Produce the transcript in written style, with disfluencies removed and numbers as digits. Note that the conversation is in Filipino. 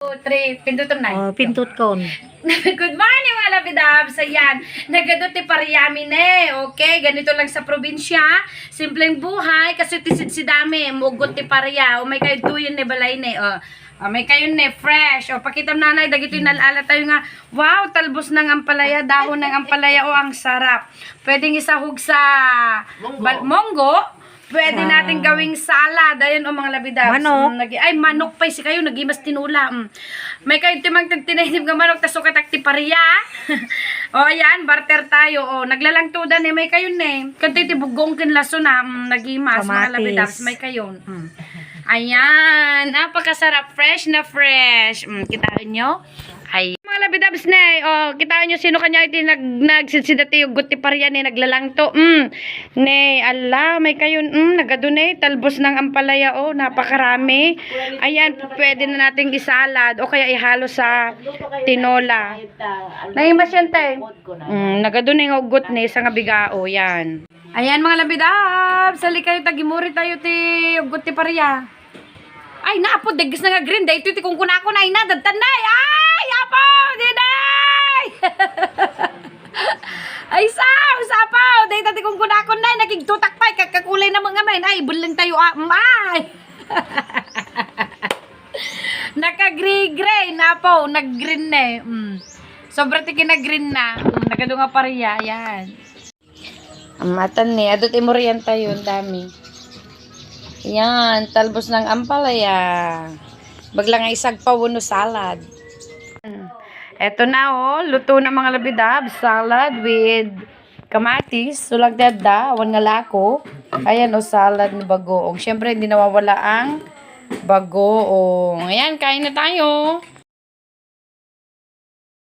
2, 3. Pindutan na. Oh, pintot kon. Good morning mga labidabs. Ayan, nagaduti pariyami ne. Okay, ganito lang sa probinsya. Simpleng buhay. Kasi tisid si dami. Mugot ti pariya. O may kayo tuyin ne balay ne. May kayo ne, fresh. O pakitam nanay, dagito yung nalala tayo nga. Wow, talbos ng ampalaya. Dahon ng ampalaya. O ang sarap. Pwedeng isahog sa monggo. Pwede natin gawing salad. Ayan o mga labidabs. Manok. Ay, manok pa si kayo. Nagimas tinula. May kayo timang tinahinip ng manok. Tas sukatakti pariya. O, ayan. Barter tayo. O, naglalangtudan eh. May kayo eh. Kanto tibugong kinlaso na. Nagimas. Mga labidabs. May kayo. Ayan. Napakasarap. Fresh na fresh. Kitaan nyo? Ay. Mga labidabs na eh. O, kitaan nyo sino kanya iti nagsisidati yung guti pariya ni naglalangto. Ne, ala, may kayo. Nagado na eh. Talbos ng ampalaya. O, napakarami. Ayan, pwede na nating isalad. O kaya ihalo sa tinola. Nahimas yan tayo. Nagado na yung ugot ni sa nga bigao. Yan. Ayan mga labidabs. Sali kayo, tagimuri tayo ti ugot ti pariya. Ay, naapod, dagis na nga green. Dahil ito kung kunako na inadadtan na. Ay, apo, dinay! Ay, sapaw. Dahil tati kung kunako na, nagigtutak pa. Kakakulay na mga main. Ay, bulang tayo. Ay! Naka-gray-gray na po. Nag-green na eh. Sobra tiki na green na. Nagado nga pariya. Ayan. Ang matan ni. Adot imorian tayo. Ang dami. Yan, talbos ng ampalaya. Bagla nga isag pawuno salad. Eto na oh, luto na mga labidab. Salad with kamatis. Sulag dada, awan nga lako. Ayan oh, salad na bagoong. Siyempre, hindi nawawala ang bagoong. Ayan, kain na tayo.